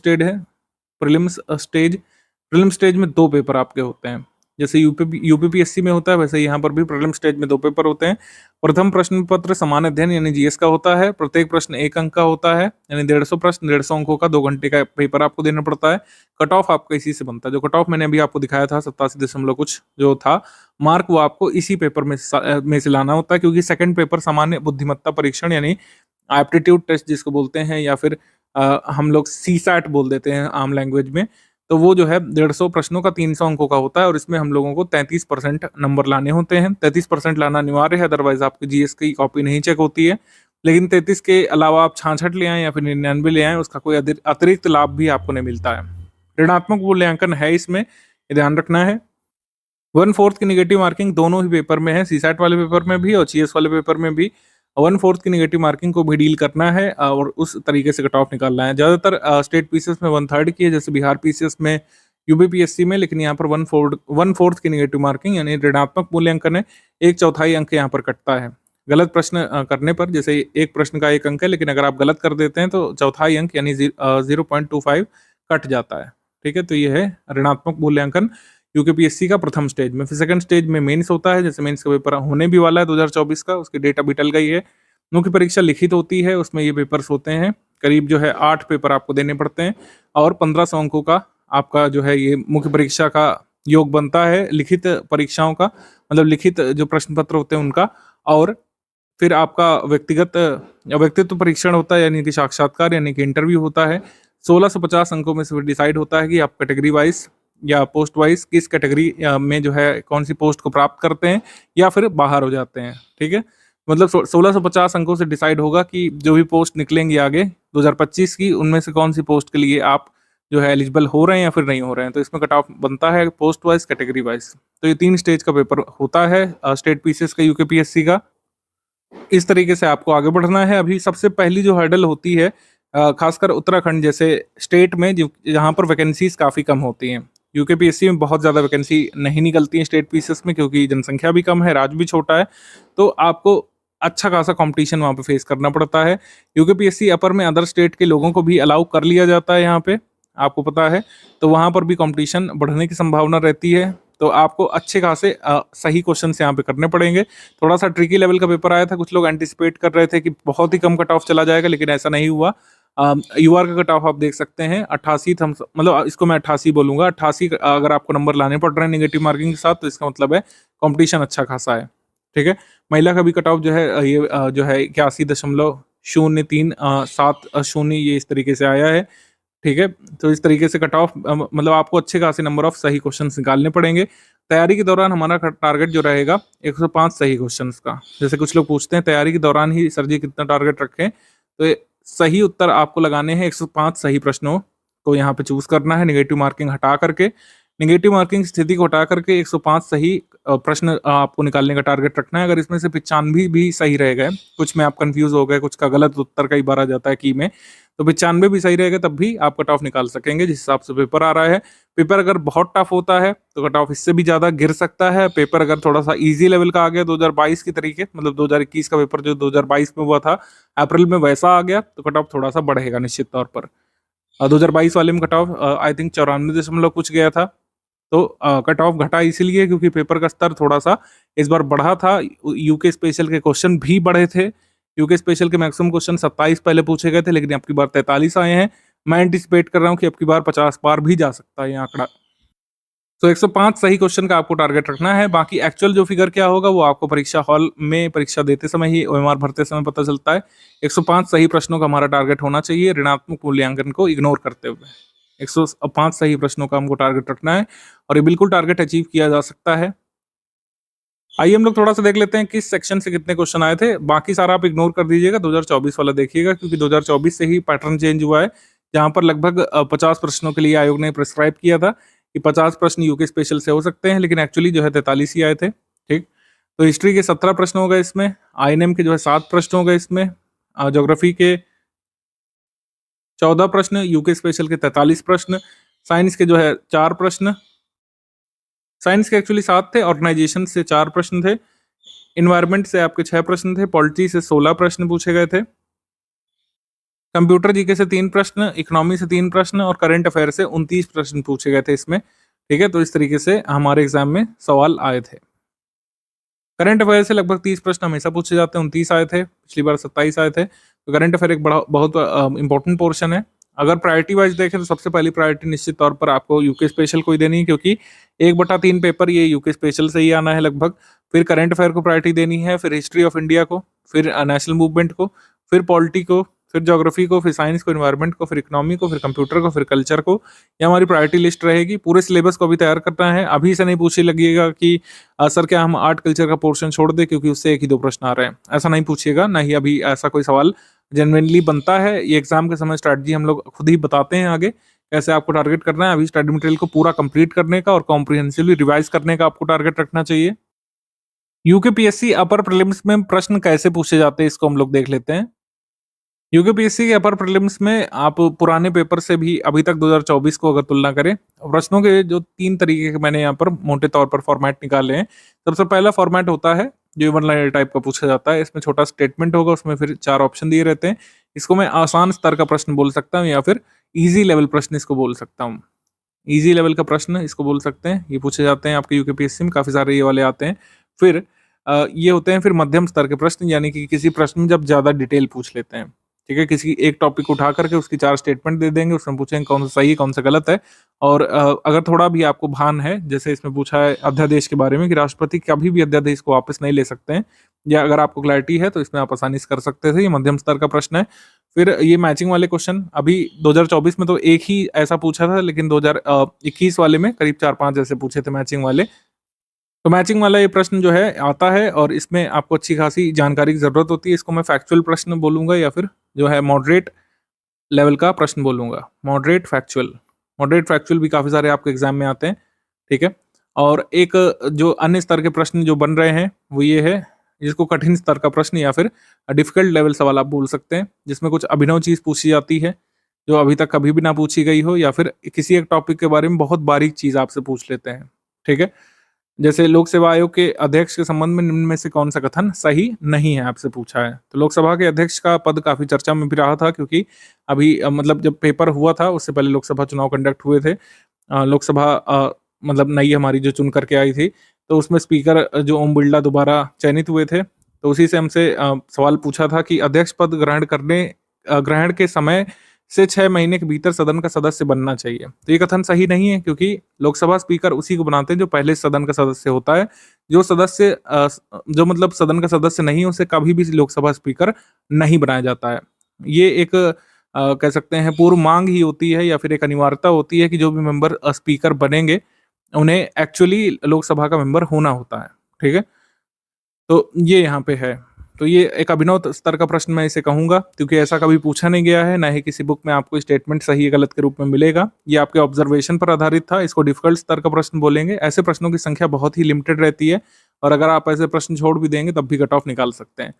स्टेज में 2 पेपर आपके होते हैं। जैसे यूपीपीएससी में होता है, वैसे यहाँ पर भी प्रीलिम स्टेज में 2 पेपर होते हैं। प्रथम प्रश्न पत्र समान अध्ययन यानी जीएस का होता है। प्रत्येक प्रश्न 1 अंक का होता है, यानी 150 प्रश्न 150 अंकों का 2 घंटे का पेपर आपको देना पड़ता है। कट ऑफ आपका इसी से बनता है। जो कट ऑफ मैंने अभी आपको दिखाया था 87 दशमलव कुछ जो था मार्क, वो आपको इसी पेपर में से लाना होता है, क्योंकि सेकंड पेपर सामान्य बुद्धिमत्ता परीक्षण यानी एप्टीट्यूड टेस्ट जिसको बोलते हैं, या फिर हम लोग सीसैट बोल देते हैं आम लैंग्वेज में। तो वो जो है 150 प्रश्नों का 300 अंकों का होता है और इसमें हम लोगों को 33% नंबर लाने होते हैं। 33% लाना अनिवार्य है, अदरवाइज आपकी जीएस की कॉपी नहीं चेक होती है। लेकिन 33 के अलावा आप 66 ले आएँ या फिर 99 ले आएँ, उसका कोई अतिरिक्त लाभ भी आपको नहीं मिलता है। ऋणात्मक मूल्यांकन है इसमें, ये ध्यान रखना है। 1/4 की नेगेटिव मार्किंग दोनों ही पेपर में है, सीसैट वाले पेपर में भी और जीएस वाले पेपर में भी 1/4 की नेगेटिव मार्किंग को भी डील करना है और उस तरीके से कट ऑफ निकालना है। ज़्यादातर स्टेट पीसीएस में 1/3 की है, जैसे बिहार पीसीएस में, यूपीपीएससी में, लेकिन यहाँ पर 1/4 की नेगेटिव मार्किंग यानी ऋणात्मक मूल्यांकन है, 1/4 अंक यहाँ पर कटता है। गलत प्रश्न करने पर, जैसे एक प्रश्न का 1 अंक है, लेकिन अगर आप गलत कर देते हैं तो 1/4 अंक यानी 0.25 कट जाता है। ठीक है, तो ये है ऋणात्मक मूल्यांकन यूकेपीएससी का प्रथम स्टेज में। फिर सेकंड स्टेज में मेंस होता है, जैसे मेंस का पेपर होने भी वाला है 2024 का, उसकी डेट अभी टल गई है। मुख्य परीक्षा लिखित होती है, उसमें ये पेपर्स होते हैं, करीब जो है 8 पेपर आपको देने पड़ते हैं और 1500 अंकों का आपका जो है ये मुख्य परीक्षा का योग बनता है, लिखित परीक्षाओं का, मतलब लिखित जो प्रश्न पत्र होते हैं उनका, और फिर आपका व्यक्तित्व परीक्षण होता है, यानी कि साक्षात्कार यानी कि इंटरव्यू होता है। 1650 अंकों में से डिसाइड होता है कि आप कैटेगरी वाइज या पोस्ट वाइज किस कैटेगरी में जो है कौन सी पोस्ट को प्राप्त करते हैं या फिर बाहर हो जाते हैं। ठीक है, मतलब 1650 अंकों से डिसाइड होगा कि जो भी पोस्ट निकलेंगी आगे 2025 की, उनमें से कौन सी पोस्ट के लिए आप जो है एलिजिबल हो रहे हैं या फिर नहीं हो रहे हैं। तो इसमें कट ऑफ बनता है पोस्ट वाइज, कैटेगरी वाइज। तो ये 3 स्टेज का पेपर होता है स्टेट पीसीएस का, यूकेपीएससी का। इस तरीके से आपको आगे बढ़ना है। अभी सबसे पहली जो हर्डल होती है खासकर उत्तराखंड जैसे स्टेट में, जहाँ पर वैकेंसीज काफ़ी कम होती हैं। यूकेपीएससी में बहुत ज़्यादा वैकेंसी नहीं निकलती है स्टेट पीसीएस में, क्योंकि जनसंख्या भी कम है, राज्य भी छोटा है, तो आपको अच्छा खासा कंपटीशन वहाँ पे फेस करना पड़ता है। यूकेपीएससी अपर में अदर स्टेट के लोगों को भी अलाउ कर लिया जाता है यहाँ पे, आपको पता है, तो वहाँ पर भी कंपटीशन बढ़ने की संभावना रहती है। तो आपको अच्छे खासे सही क्वेश्चन यहाँ पे करने पड़ेंगे। थोड़ा सा ट्रिकी लेवल का पेपर आया था, कुछ लोग एंटिसिपेट कर रहे थे कि बहुत ही कम कट ऑफ चला जाएगा, लेकिन ऐसा नहीं हुआ। यूआर का कट ऑफ आप देख सकते हैं 88, मतलब इसको मैं 88 बोलूंगा। 88 अगर आपको नंबर लाने पड़ रहे हैं नेगेटिव मार्किंग के साथ, तो इसका मतलब है कंपटीशन अच्छा खासा है। ठीक है, महिला का भी कट ऑफ जो है ये जो है 81.037 ये इस तरीके से आया है। ठीक है, तो इस तरीके से कट ऑफ मतलब आपको अच्छे खासे नंबर ऑफ सही क्वेश्चंस निकालने पड़ेंगे। तैयारी के दौरान हमारा टारगेट जो रहेगा 105 सही क्वेश्चंस का। जैसे कुछ लोग पूछते हैं तैयारी के दौरान ही सर जी कितना टारगेट रखें, तो सही उत्तर आपको लगाने हैं 105 सही प्रश्नों को यहाँ पे चूज करना है, नेगेटिव मार्किंग हटा करके। नेगेटिव मार्किंग स्थिति को हटा करके 105 सही प्रश्न आपको निकालने का टारगेट रखना है। अगर इसमें से 95 भी सही रह गए, कुछ में आप कंफ्यूज हो गए, कुछ का गलत उत्तर कई बार आ जाता है की में, तो 95 भी सही रहेगा, तब भी आप कट ऑफ निकाल सकेंगे जिस हिसाब से पेपर आ रहा है। पेपर अगर बहुत टफ होता है तो कट ऑफ इससे भी ज्यादा गिर सकता है। पेपर अगर थोड़ा सा इजी लेवल का आ गया 2022 की तरीके, मतलब 2021 का पेपर जो 2022 में हुआ था अप्रैल में, वैसा आ गया तो कट ऑफ थोड़ा सा बढ़ेगा निश्चित तौर पर। 2022 वाले में कट ऑफ आई थिंक 94 कुछ गया था, तो कट ऑफ घटा इसीलिए क्योंकि पेपर का स्तर थोड़ा सा इस बार बढ़ा था। यूके स्पेशल के क्वेश्चन भी बढ़े थे। यूके स्पेशल के मैक्सिमम क्वेश्चन 27 पहले पूछे गए थे, लेकिन अब की बार 43 आए हैं। मैं एंटिसिपेट कर रहा हूँ कि अब की बार 50 पार भी जा सकता है ये आंकड़ा। तो 105 सही क्वेश्चन का आपको टारगेट रखना है। बाकी एक्चुअल जो फिगर क्या होगा वो आपको परीक्षा हॉल में परीक्षा देते समय ही, ओएमआर भरते समय पता चलता है। 105 सही प्रश्नों का हमारा टारगेट होना चाहिए, ऋणात्मक मूल्यांकन को इग्नोर करते हुए 105 सही प्रश्नों का हमको टारगेट रखना है, और ये बिल्कुल टारगेट अचीव किया जा सकता है। आइए हम लोग थोड़ा सा देख लेते हैं किस सेक्शन से कितने क्वेश्चन आए थे। बाकी सारा आप इग्नोर कर दीजिएगा, 2024 वाला देखिएगा, क्योंकि 2024 से ही पैटर्न चेंज हुआ है, जहां पर लगभग 50 प्रश्नों के लिए आयोग ने प्रिस्क्राइब किया था कि 50 प्रश्न यूके स्पेशल से हो सकते हैं, लेकिन एक्चुअली जो है 43 ही आए थे। ठीक, तो हिस्ट्री के 17 प्रश्न हो गए इसमें, आईएनएम के जो है 7 प्रश्न हो गए इसमें, ज्योग्राफी के 14 प्रश्न, यूके स्पेशल के 43 प्रश्न, साइंस के जो है 4 प्रश्न, साइंस के एक्चुअली 7 थे, ऑर्गेनाइजेशन से 4 प्रश्न थे, इन्वायरमेंट से आपके 6 प्रश्न थे, पॉलिटी से 16 प्रश्न पूछे गए थे, कंप्यूटर जीके से 3 प्रश्न, इकोनॉमी से 3 प्रश्न और करंट अफेयर से 29 प्रश्न पूछे गए थे इसमें। ठीक है, तो इस तरीके से हमारे एग्जाम में सवाल आए थे। करंट अफेयर से लगभग 30 प्रश्न हमेशा पूछे जाते हैं, 29 आए थे, पिछली बार 27 आए थे। तो करंट अफेयर एक बड़ा बहुत इंपॉर्टेंट पोर्शन है। अगर प्रायोरिटी वाइज देखें तो सबसे पहली प्रायोरिटी निश्चित तौर पर आपको यूके स्पेशल को ही देनी है, क्योंकि 1/3 पेपर ये यूके स्पेशल से ही आना है लगभग। फिर करंट अफेयर को प्रायोरिटी देनी है, फिर हिस्ट्री ऑफ इंडिया को, फिर नेशनल मूवमेंट को, फिर पॉलिटी को, फिर ज्योग्राफी को, फिर साइंस को, इन्वायरमेंट को, फिर इकोनॉमी को, फिर कंप्यूटर को, फिर कल्चर को। ये हमारी प्रायोरिटी लिस्ट रहेगी। पूरे सिलेबस को अभी तैयार करना है। अभी से नहीं पूछे लगिएगा कि सर क्या हम आर्ट कल्चर का पोर्शन छोड़ दें क्योंकि उससे 1 ही 2 प्रश्न आ रहे हैं, ऐसा नहीं पूछिएगा। ना ही अभी ऐसा कोई सवाल जेन्युइनली बनता है। ये एग्जाम के समय स्ट्रैटेजी हम लोग खुद ही बताते हैं आगे कैसे आपको टारगेट करना है, अभी स्टडी मटेरियल को पूरा कंप्लीट करने का और कॉम्प्रिहेंसिवली रिवाइज करने का आपको टारगेट रखना चाहिए। यूकेपीएससी अपर प्रीलिम्स में प्रश्न कैसे पूछे जाते हैं, इसको हम लोग देख लेते हैं। यूकेपीएससी के अपर प्रीलिम्स में आप पुराने पेपर से भी अभी तक 2024 को अगर तुलना करें, प्रश्नों के जो 3 तरीके के मैंने यहाँ पर मोटे तौर पर फॉर्मेट निकाले हैं। सबसे पहला फॉर्मेट होता है जो वन लाइनर टाइप का पूछा जाता है। इसमें छोटा स्टेटमेंट होगा, उसमें फिर 4 ऑप्शन दिए रहते हैं। इसको मैं आसान स्तर का प्रश्न बोल सकता हूँ या फिर ईज़ी लेवल प्रश्न इसको बोल सकता हूँ। ईज़ी लेवल का प्रश्न इसको बोल सकते हैं, ये पूछे जाते हैं आपके यूकेपीएससी में, काफ़ी सारे ये वाले आते हैं। फिर ये होते हैं फिर मध्यम स्तर के प्रश्न, यानी कि किसी प्रश्न में जब ज़्यादा डिटेल पूछ लेते हैं, ठीक है? किसी एक टॉपिक उठा करके उसकी 4 स्टेटमेंट दे देंगे, उसमें पूछेंगे कौन सा सही है, कौन सा गलत है। और अगर थोड़ा भी आपको भान है, जैसे इसमें पूछा है अध्यादेश के बारे में कि राष्ट्रपति कभी भी अध्यादेश को वापस नहीं ले सकते हैं, या अगर आपको क्लैरिटी है तो इसमें आप आसानी से कर सकते थे। ये मध्यम स्तर का प्रश्न है। फिर ये मैचिंग वाले क्वेश्चन, अभी 2024 में तो एक ही ऐसा पूछा था, लेकिन 2021 वाले में करीब 4-5 ऐसे पूछे थे मैचिंग वाले। तो मैचिंग वाला ये प्रश्न जो है आता है और इसमें आपको अच्छी खासी जानकारी की ज़रूरत होती है। इसको मैं फैक्चुअल प्रश्न बोलूँगा या फिर जो है मॉडरेट लेवल का प्रश्न बोलूँगा। मॉडरेट फैक्चुअल भी काफ़ी सारे आपके एग्जाम में आते हैं, ठीक है? और एक जो अन्य स्तर के प्रश्न जो बन रहे हैं वो ये है, जिसको कठिन स्तर का प्रश्न या फिर डिफिकल्ट लेवल सवाल आप बोल सकते हैं, जिसमें कुछ अभिनव चीज़ पूछी जाती है जो अभी तक कभी भी ना पूछी गई हो, या फिर किसी एक टॉपिक के बारे में बहुत बारीक चीज़ आपसे पूछ लेते हैं, ठीक है? जैसे लोक सेवा आयोग के अध्यक्ष के संबंध में निम्न में से कौन सा कथन सही नहीं है, आपसे पूछा है। तो लोकसभा के अध्यक्ष का पद काफी चर्चा में भी रहा था, क्योंकि अभी मतलब जब पेपर हुआ था उससे पहले लोकसभा चुनाव कंडक्ट हुए थे। लोकसभा मतलब नई हमारी जो चुन करके आई थी, तो उसमें स्पीकर जो ओम बिरला दोबारा चयनित हुए थे, तो उसी से हमसे सवाल पूछा था कि अध्यक्ष पद ग्रहण के समय से 6 महीने के भीतर सदन का सदस्य बनना चाहिए। तो ये कथन सही नहीं है, क्योंकि लोकसभा स्पीकर उसी को बनाते हैं जो पहले सदन का सदस्य होता है। जो मतलब सदन का सदस्य नहीं है, उसे कभी भी लोकसभा स्पीकर नहीं बनाया जाता है। ये एक कह सकते हैं पूर्व मांग ही होती है या फिर एक अनिवार्यता होती है कि जो भी मेंबर स्पीकर बनेंगे, उन्हें एक्चुअली लोकसभा का मेंबर होना होता है, ठीक है? तो ये यहाँ पे है। तो ये एक अभिनव स्तर का प्रश्न मैं इसे कहूँगा, क्योंकि ऐसा कभी पूछा नहीं गया है, ना ही किसी बुक में आपको स्टेटमेंट सही या गलत के रूप में मिलेगा। ये आपके ऑब्जर्वेशन पर आधारित था, इसको डिफिकल्ट स्तर का प्रश्न बोलेंगे। ऐसे प्रश्नों की संख्या बहुत ही लिमिटेड रहती है, और अगर आप ऐसे प्रश्न छोड़ भी देंगे तब भी कट ऑफ निकाल सकते हैं।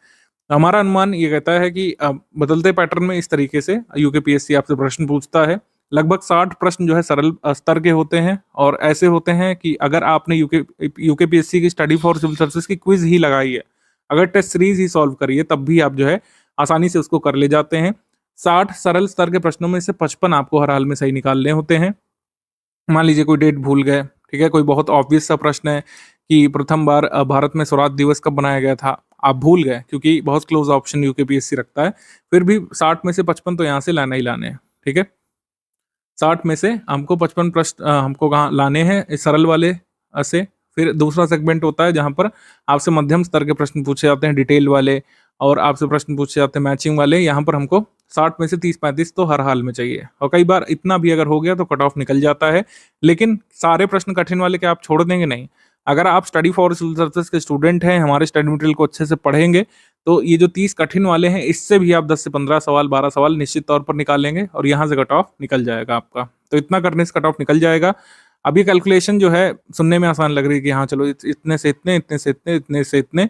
हमारा अनुमान ये कहता है कि बदलते पैटर्न में इस तरीके से यूकेपीएससी आपसे प्रश्न पूछता है। लगभग 60 प्रश्न जो है सरल स्तर के होते हैं, और ऐसे होते हैं कि अगर आपने यूकेपीएससी की स्टडी फॉर सिविल सर्विसेज की क्विज ही लगाई है, अगर टेस्ट सीरीज ही सॉल्व करिए, तब भी आप जो है आसानी से उसको कर ले जाते हैं। 60 सरल स्तर के प्रश्नों में से 55 आपको हर हाल में सही निकालने होते हैं। मान लीजिए कोई डेट भूल गए, ठीक है? कोई बहुत ऑब्वियस सा प्रश्न है कि प्रथम बार भारत में स्वराज दिवस कब मनाया गया था, आप भूल गए, क्योंकि बहुत क्लोज ऑप्शन यूकेपीएससी रखता है। फिर भी 60 में से 55 तो यहाँ से लाना ही लाने हैं, ठीक है? 60 में से हमको 55 प्रश्न हमको कहाँ लाने हैं, इस सरल वाले से। फिर दूसरा सेगमेंट होता है जहाँ पर आपसे मध्यम स्तर के प्रश्न पूछे जाते हैं, डिटेल वाले, और आपसे प्रश्न पूछे जाते हैं मैचिंग वाले। यहाँ पर हमको 60 में से 30-35 तो हर हाल में चाहिए, और कई बार इतना भी अगर हो गया तो कट ऑफ निकल जाता है। लेकिन सारे प्रश्न कठिन वाले के आप छोड़ देंगे नहीं। अगर आप स्टडी फॉर सिविल सर्विसेज के स्टूडेंट हैं, हमारे स्टडी मटेरियल को अच्छे से पढ़ेंगे, तो ये जो 30 कठिन वाले हैं, इससे भी आप 10 से 15 सवाल, 12 सवाल निश्चित तौर पर निकालेंगे, और यहाँ से कट ऑफ निकल जाएगा आपका। तो इतना करने से कट ऑफ निकल जाएगा। अभी कैलकुलेशन जो है सुनने में आसान लग रही है कि हाँ चलो इतने से इतने, इतने से इतने, इतने से इतने,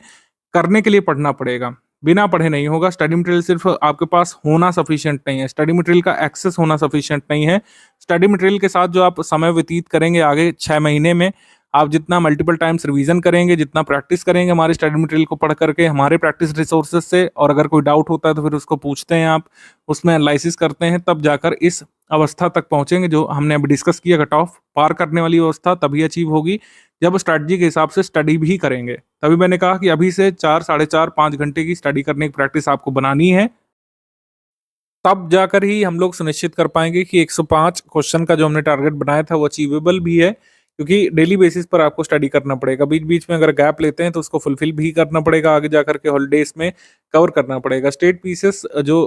करने के लिए पढ़ना पड़ेगा। बिना पढ़े नहीं होगा। स्टडी मटेरियल सिर्फ आपके पास होना सफिशिएंट नहीं है, स्टडी मटेरियल का एक्सेस होना सफिशिएंट नहीं है। स्टडी मटेरियल के साथ जो आप समय व्यतीत करेंगे आगे 6 महीने में, आप जितना मल्टीपल टाइम्स रिवीजन करेंगे, जितना प्रैक्टिस करेंगे हमारे स्टडी मटेरियल को पढ़ करके, हमारे प्रैक्टिस रिसोर्सेज से, और अगर कोई डाउट होता है तो फिर उसको पूछते हैं आप, उसमें एनालिसिस करते हैं, तब जाकर इस अवस्था तक पहुंचेंगे जो हमने अभी डिस्कस किया। कट ऑफ पार करने वाली अवस्था तभी अचीव होगी जब स्ट्रैटेजी के हिसाब से स्टडी भी करेंगे। तभी मैंने कहा कि अभी से 4, साढ़े 4, 5 घंटे की स्टडी करने की प्रैक्टिस आपको बनानी है, तब जाकर ही हम लोग सुनिश्चित कर पाएंगे कि 105 क्वेश्चन का जो हमने टारगेट बनाया था वो अचीवेबल भी है। क्योंकि डेली बेसिस पर आपको स्टडी करना पड़ेगा, बीच बीच में अगर गैप लेते हैं तो उसको फुलफिल भी करना पड़ेगा, आगे जाकर के हॉलीडेज में कवर करना पड़ेगा। स्टेट पीसेस जो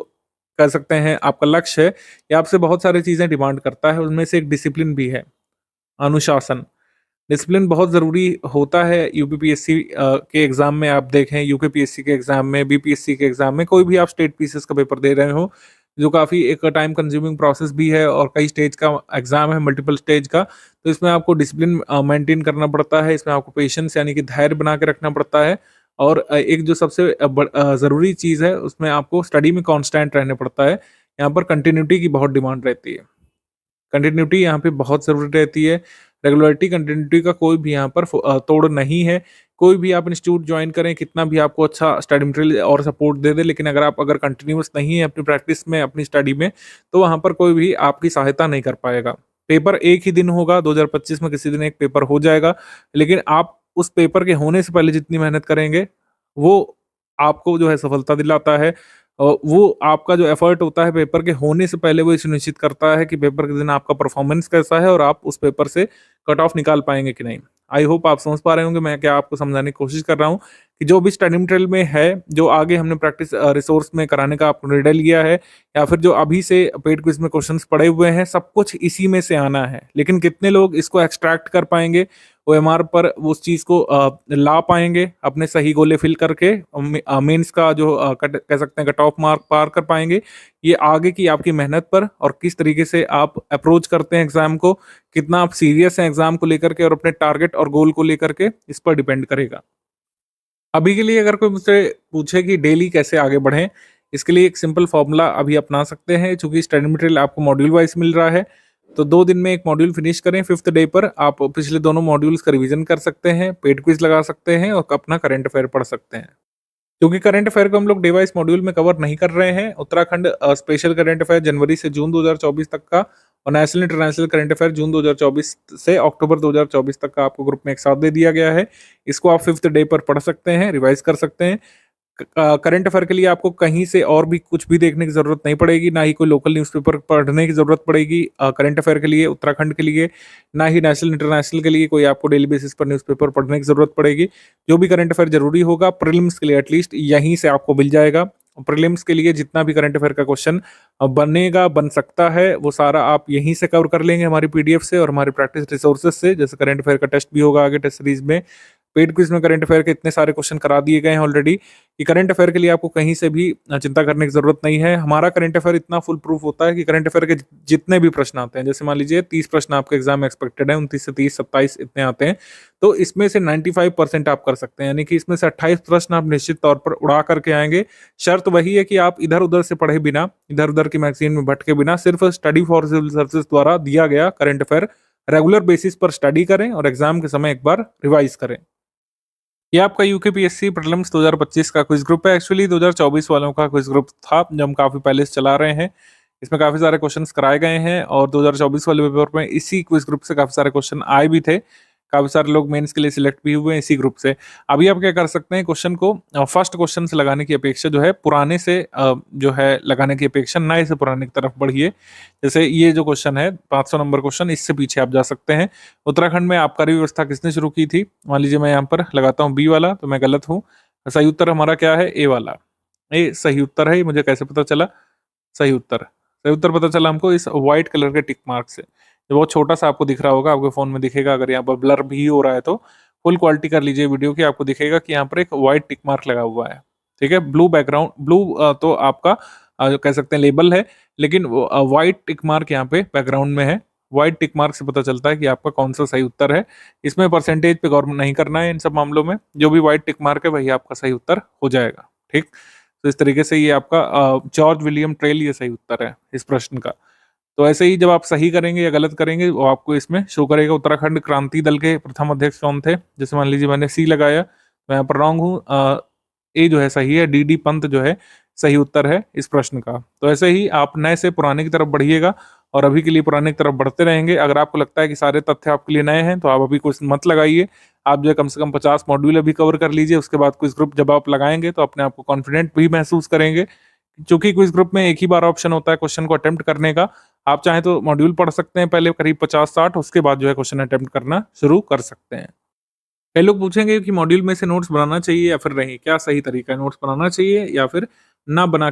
कह सकते हैं आपका लक्ष्य है, ये आपसे बहुत सारी चीज़ें डिमांड करता है। उनमें से एक डिसिप्लिन भी है, अनुशासन। डिसिप्लिन बहुत ज़रूरी होता है यूपीपीएससी के एग्ज़ाम में। आप देखें यूकेपीएससी के एग्ज़ाम में, बीपीएससी के एग्ज़ाम में, कोई भी आप स्टेट पीसेस का पेपर दे रहे हो, जो काफ़ी एक टाइम कंज्यूमिंग प्रोसेस भी है और कई स्टेज का एग्ज़ाम है, मल्टीपल स्टेज का। तो इसमें आपको डिसिप्लिन मेंटेन करना पड़ता है, इसमें आपको पेशेंस यानी कि धैर्य बना के रखना पड़ता है और एक जो सबसे ज़रूरी चीज़ है, उसमें आपको स्टडी में कांस्टेंट रहना पड़ता है। यहाँ पर कंटिन्यूटी की बहुत डिमांड रहती है। कंटिन्यूटी यहाँ पे बहुत ज़रूरी रहती है। रेगुलरिटी, कंटिन्यूटी का कोई भी यहाँ पर तोड़ नहीं है। कोई भी आप इंस्टीट्यूट जॉइन करें, कितना भी आपको अच्छा स्टडी मटेरियल और सपोर्ट दे दे, लेकिन अगर कंटिन्यूअस नहीं है अपनी प्रैक्टिस में, अपनी स्टडी में, तो वहाँ पर कोई भी आपकी सहायता नहीं कर पाएगा। पेपर एक ही दिन होगा, 2025 में किसी दिन एक पेपर हो जाएगा, लेकिन आप उस पेपर के होने से पहले जितनी मेहनत करेंगे, वो आपको जो है सफलता दिलाता है। वो आपका जो एफर्ट होता है पेपर के होने से पहले, वो ये सुनिश्चित करता है कि पेपर के दिन आपका परफॉर्मेंस कैसा है और आप उस पेपर से कट ऑफ निकाल पाएंगे कि नहीं। आई होप आप समझ पा रहे होंगे मैं क्या आपको समझाने की कोशिश कर रहा हूँ कि जो भी स्टडी मटेरियल में है, जो आगे हमने प्रैक्टिस रिसोर्स में कराने का आपको निर्णय लिया है, या फिर जो अभी से पेड क्विज में क्वेश्चंस पड़े हुए हैं, सब कुछ इसी में से आना है। लेकिन कितने लोग इसको एक्सट्रैक्ट कर पाएंगे, ओएमआर पर उस चीज़ को ला पाएंगे अपने सही गोले फिल करके, मेंस का जो कह सकते हैं कट ऑफ मार्क पार कर पाएंगे, ये आगे की आपकी मेहनत पर और किस तरीके से आप अप्रोच करते हैं एग्जाम को, कितना आप सीरियस हैं एग्जाम को लेकर के और अपने टारगेट और गोल को लेकर के, इस पर डिपेंड करेगा। अभी के लिए अगर कोई मुझसे पूछे कि डेली कैसे आगे बढ़ें, इसके लिए एक सिंपल फॉर्मूला अभी अपना सकते हैं। चूंकि स्टडी मटेरियल आपको मॉड्यूल वाइज मिल रहा है, तो 2 दिन में एक मॉड्यूल फिनिश करें। 5th डे पर आप पिछले दोनों मॉड्यूल्स का रिवीजन कर सकते हैं, पेड क्विज लगा सकते हैं और अपना करंट अफेयर पढ़ सकते हैं। क्योंकि करंट अफेयर को हम लोग डे वाइज मॉड्यूल में कवर नहीं कर रहे हैं, उत्तराखंड स्पेशल करंट अफेयर जनवरी से जून 2024 तक का और नेशनल इंटरनेशनल करंट अफेयर जून 2024 से अक्टूबर 2024 तक का आपको ग्रुप में एक साथ दे दिया गया है। इसको आप 5th डे पर पढ़ सकते हैं, रिवाइज कर सकते हैं। करंट अफेयर के लिए आपको कहीं से और भी कुछ भी देखने की ज़रूरत नहीं पड़ेगी, ना ही कोई लोकल न्यूज़पेपर पढ़ने की ज़रूरत पड़ेगी करंट अफेयर के लिए, उत्तराखंड के लिए, ना ही नेशनल इंटरनेशनल के लिए कोई आपको डेली बेसिस पर न्यूज़पेपर पढ़ने की ज़रूरत पड़ेगी। जो भी करंट अफेयर ज़रूरी होगा प्रीलिम्स के लिए एटलीस्ट यहीं से आपको मिल जाएगा। प्रीलिम्स के लिए जितना भी करंट अफेयर का क्वेश्चन बन सकता है, वो सारा आप यहीं से कवर कर लेंगे हमारी पीडीएफ से और हमारे प्रैक्टिस रिसोर्सेज से। जैसे करंट अफेयर का टेस्ट भी होगा आगे टेस्ट सीरीज में, पेड क्विज में करंट अफेयर के इतने सारे क्वेश्चन करा दिए गए हैं ऑलरेडी कि करंट अफेयर के लिए आपको कहीं से भी चिंता करने की जरूरत नहीं है। हमारा करंट अफेयर इतना फुल प्रूफ होता है कि करंट अफेयर के जितने भी प्रश्न आते हैं, जैसे मान लीजिए 30 प्रश्न आपके एग्जाम में एक्सपेक्टेड है, 29 से 30, 27 इतने आते हैं, तो इसमें से 95% आप कर सकते हैं, यानी कि इसमें से 28 प्रश्न आप निश्चित तौर पर उड़ा करके आएंगे। शर्त वही है कि आप इधर उधर से पढ़े बिना, इधर उधर की मैगजीन में भटके बिना, सिर्फ स्टडी फॉर सिविल सर्विसेज द्वारा दिया गया करंट अफेयर रेगुलर बेसिस पर स्टडी करें और एग्जाम के समय एक बार रिवाइज करें। ये आपका यूकेपीएससी प्रीलिम्स 2025 का क्विज ग्रुप है। एक्चुअली 2024 वालों का क्विज ग्रुप था जो हम काफ़ी पहले से चला रहे हैं। इसमें काफ़ी सारे क्वेश्चंस कराए गए हैं और 2024 वाले पेपर में इसी क्विज ग्रुप से काफ़ी सारे क्वेश्चन आए भी थे। काफ़ी सारे लोग मेंस के लिए सिलेक्ट भी हुए हैं इसी ग्रुप से। अभी आप क्या कर सकते हैं, क्वेश्चन को फर्स्ट क्वेश्चन से लगाने की अपेक्षा जो है पुराने से जो है लगाने की अपेक्षा नए से पुराने की तरफ बढ़िए। जैसे ये जो क्वेश्चन है 500 नंबर क्वेश्चन, इससे पीछे आप जा सकते हैं। उत्तराखंड में आबकारी व्यवस्था किसने शुरू की थी? मान लीजिए मैं यहाँ पर लगाता हूँ बी वाला, तो मैं गलत हूँ। सही उत्तर हमारा क्या है? ए वाला। ए सही उत्तर है। ये मुझे कैसे पता चला? सही उत्तर पता चला हमको इस व्हाइट कलर के टिक मार्क से, जो बहुत छोटा सा आपको दिख रहा होगा, आपके फोन में दिखेगा। अगर यहाँ पर ब्लर भी हो रहा है तो फुल क्वालिटी कर लीजिए वीडियो की, आपको दिखेगा कि यहाँ पर एक व्हाइट टिक मार्क लगा हुआ है। ठीक है, ब्लू बैकग्राउंड, ब्लू तो आपका जो कह सकते हैं लेबल है, लेकिन व्हाइट टिक मार्क यहाँ पे बैकग्राउंड में है। व्हाइट टिक मार्क से पता चलता है कि आपका कौन सा सही उत्तर है। इसमें परसेंटेज पे गौर नहीं करना है इन सब मामलों में, जो भी व्हाइट टिक मार्क है वही आपका सही उत्तर हो जाएगा। ठीक, तो इस तरीके से ये आपका जॉर्ज विलियम ट्रेल ये सही उत्तर है इस प्रश्न का। तो ऐसे ही जब आप सही करेंगे या गलत करेंगे वो आपको इसमें शो करेगा। उत्तराखंड क्रांति दल के प्रथम अध्यक्ष कौन थे? जैसे मान लीजिए मैंने सी लगाया, मैं यहाँ पर रॉन्ग हूँ। ए जो है सही है, डी पंत जो है सही उत्तर है इस प्रश्न का। तो ऐसे ही आप नए से पुराने की तरफ बढ़िएगा और अभी के लिए पुराने की तरफ बढ़ते रहेंगे। अगर आपको लगता है कि सारे तथ्य आपके लिए नए हैं तो आप अभी कुछ मत लगाइए। आप जो है कम से कम 50 मॉड्यूल अभी कवर कर लीजिए। उसके बाद क्विज ग्रुप जब आप लगाएंगे तो अपने आप को कॉन्फिडेंट भी महसूस करेंगे। चूंकि क्विज ग्रुप में एक ही बार ऑप्शन होता है क्वेश्चन को अटेम्प्ट करने का। आप चाहें तो मॉड्यूल पढ़ सकते हैं पहले करीब 50-60, उसके बाद जो है क्वेश्चन अटेम्प्ट करना शुरू कर सकते हैं। कई लोग पूछेंगे कि मॉड्यूल में से नोट्स बनाना चाहिए या फिर नहीं, क्या सही तरीका है? नोट्स बनाना चाहिए या फिर ना बना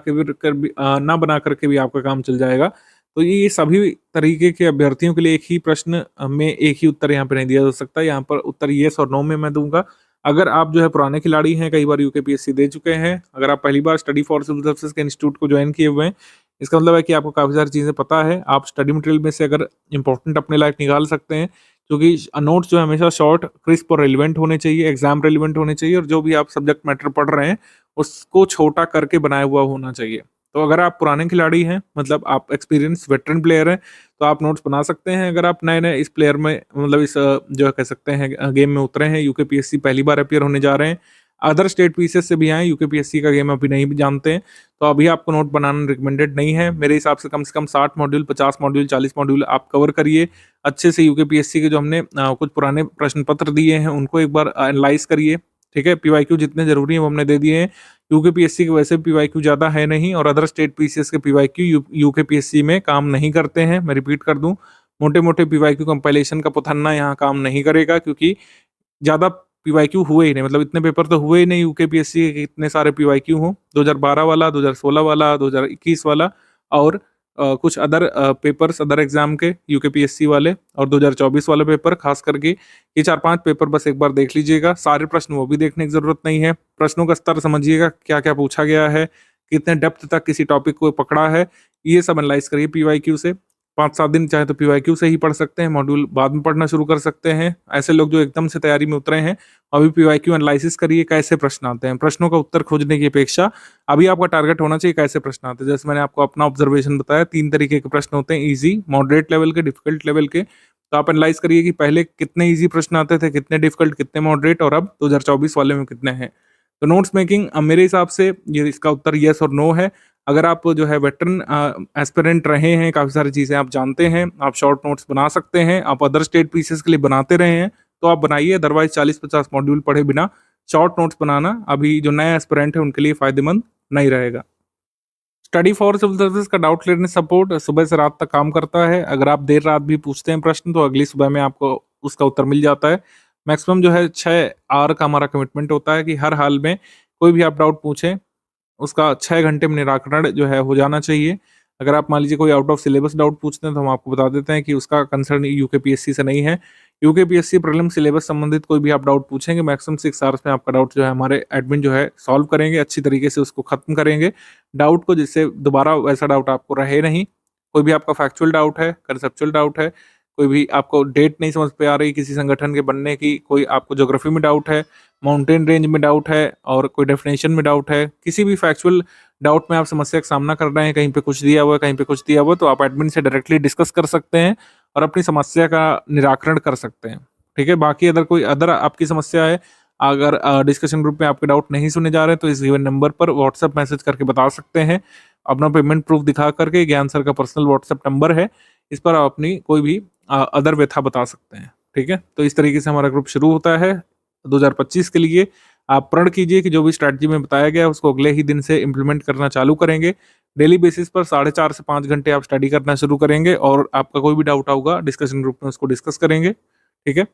करके भी आपका काम चल जाएगा? तो ये सभी तरीके के अभ्यर्थियों के लिए एक ही प्रश्न में एक ही उत्तर यहाँ पे नहीं दिया जा सकता। यहाँ पर उत्तर येस और नो में मैं दूंगा। अगर आप जो है पुराने खिलाड़ी हैं, कई बार यूकेपीएससी दे चुके हैं, अगर आप पहली बार स्टडी फॉर सिविल सर्विसेज के इंस्टीट्यूट को ज्वाइन किए हुए हैं इसका मतलब है कि आपको काफ़ी सारी चीज़ें पता है, आप स्टडी मटेरियल में से अगर इंपॉर्टेंट अपने लायक निकाल सकते हैं, क्योंकि नोट्स जो है हमेशा शॉर्ट, क्रिस्प और रेलिवेंट होने चाहिए, एग्जाम रेलिवेंट होने चाहिए, और जो भी आप सब्जेक्ट मैटर पढ़ रहे हैं उसको छोटा करके बनाया हुआ होना चाहिए। तो अगर आप पुराने खिलाड़ी हैं, मतलब आप एक्सपीरियंस वेटरन प्लेयर हैं, तो आप नोट्स बना सकते हैं। अगर आप नए-नए इस प्लेयर में, मतलब इस जो है कह सकते हैं गेम में उतरे हैं, यूकेपीएससी पहली बार अपीयर होने जा रहे हैं, अदर स्टेट पीसीएस से भी आए, यूकेपीएससी का गेम अभी नहीं भी जानते हैं, तो अभी आपको नोट बनाना रिकमेंडेड नहीं है। मेरे हिसाब से कम 60 मॉड्यूल, 50 मॉड्यूल, 40 मॉड्यूल आप कवर करिए। अच्छे से यूकेपीएससी के जो हमने कुछ पुराने प्रश्न पत्र दिए हैं उनको एक बार एनालाइज करिए, ठीक है? पीवाईक्यू जितने ज़रूरी हैं वो हमने दे दिए हैं। यूकेपीएससी के वैसे पीवाईक्यू ज़्यादा है नहीं, और अदर स्टेट पीसीएस के पीवाईक्यू यूकेपीएससी में काम नहीं करते हैं। मैं रिपीट कर दूं, मोटे-मोटे पीवाईक्यू कंपाइलेशन का पुथन्ना यहाँ काम नहीं करेगा, क्योंकि ज़्यादा पीवाईक्यू हुए ही नहीं, मतलब इतने पेपर तो हुए ही नहीं यूकेपीएससी के, इतने सारे पीवाईक्यू हों। 2012 वाला, 2016 वाला, 2021 वाला, और कुछ अदर पेपर्स अदर एग्जाम के यूकेपीएससी वाले, और 2024 वाले पेपर, खास करके ये 4-5 पेपर बस एक बार देख लीजिएगा। सारे प्रश्न वो भी देखने की जरूरत नहीं है। प्रश्नों का स्तर समझिएगा, क्या क्या पूछा गया है, कितने डेप्थ तक किसी टॉपिक को पकड़ा है, ये सब एनालाइज करिए पीवाईक्यू से। 5-7 दिन चाहे तो पीवाईक्यू से ही पढ़ सकते हैं, मॉड्यूल बाद में पढ़ना शुरू कर सकते हैं। ऐसे लोग जो एकदम से तैयारी में उतरे हैं, अभी पीवाईक्यू एनालिसिस करिए, कैसे प्रश्न आते हैं। प्रश्नों का उत्तर खोजने की अपेक्षा अभी आपका टारगेट होना चाहिए कैसे प्रश्न आते हैं। जैसे मैंने आपको अपना ऑब्जर्वेशन बताया, 3 तरीके के प्रश्न होते हैं, ईजी, मॉडरेट लेवल के, डिफिकल्ट लेवल के। तो आप एनालाइज करिए कि पहले कितने ईजी प्रश्न आते थे, कितने डिफिकल्ट, कितने मॉडरेट, और अब 2024 वाले में कितने हैं। तो नोट्स मेकिंग मेरे हिसाब से ये इसका उत्तर येस और नो है। अगर आप जो है वेटरन एस्पिरेंट रहे हैं, काफ़ी सारी चीज़ें आप जानते हैं, आप शॉर्ट नोट्स बना सकते हैं, आप अदर स्टेट पीसेस के लिए बनाते रहे हैं, तो आप बनाइए। अदरवाइज 40-50 मॉड्यूल पढ़े बिना शॉर्ट नोट्स बनाना अभी जो नए एस्पिरेंट है उनके लिए फ़ायदेमंद नहीं रहेगा। स्टडी फॉर सिविल सर्विस का डाउट क्लियरनेस सपोर्ट सुबह से रात तक काम करता है। अगर आप देर रात भी पूछते हैं प्रश्न, तो अगली सुबह में आपको उसका उत्तर मिल जाता है। मैक्सिमम जो है 6 आवर का हमारा कमिटमेंट होता है कि हर हाल में कोई भी आप डाउट पूछें, उसका 6 घंटे में निराकरण जो है हो जाना चाहिए। अगर आप मान लीजिए कोई आउट ऑफ सिलेबस डाउट पूछते हैं, तो हम आपको बता देते हैं कि उसका कंसर्न यूकेपीएससी से नहीं है। यूकेपीएससी प्रीलिम सिलेबस संबंधित कोई भी आप डाउट पूछेंगे, मैक्सिमम 6 आवर्स में आपका डाउट जो है हमारे एडमिन जो है सॉल्व करेंगे, अच्छी तरीके से उसको खत्म करेंगे डाउट को, जिससे दोबारा वैसा डाउट आपको रहे नहीं। कोई भी आपका फैक्चुअल डाउट है, कंसेप्चुअल डाउट है, कोई भी आपको डेट नहीं समझ पे आ रही किसी संगठन के बनने की, कोई आपको ज्योग्राफी में डाउट है, माउंटेन रेंज में डाउट है, और कोई डेफिनेशन में डाउट है, किसी भी फैक्चुअल डाउट में आप समस्या का सामना कर रहे हैं, कहीं पे कुछ दिया हुआ है, कहीं पे कुछ दिया हुआ है, तो आप एडमिन से डायरेक्टली डिस्कस कर सकते हैं और अपनी समस्या का निराकरण कर सकते हैं। ठीक है, बाकी अगर कोई अदर आपकी समस्या है, अगर डिस्कशन ग्रुप में आपके डाउट नहीं सुने जा रहे हैं, तो इस गिवन नंबर पर व्हाट्सएप मैसेज करके बता सकते हैं। अपना पेमेंट प्रूफ दिखा करके, ज्ञान सर का पर्सनल व्हाट्सएप नंबर है, इस पर आप अपनी कोई भी अदर व्यथा बता सकते हैं। ठीक है, तो इस तरीके से हमारा ग्रुप शुरू होता है 2025 के लिए। आप प्रण कीजिए कि जो भी स्ट्रैटेजी में बताया गया है उसको अगले ही दिन से इम्प्लीमेंट करना चालू करेंगे। डेली बेसिस पर 4.5 से 5 घंटे आप स्टडी करना शुरू करेंगे, और आपका कोई भी डाउट होगा डिस्कशन ग्रुप में उसको डिस्कस करेंगे। ठीक है।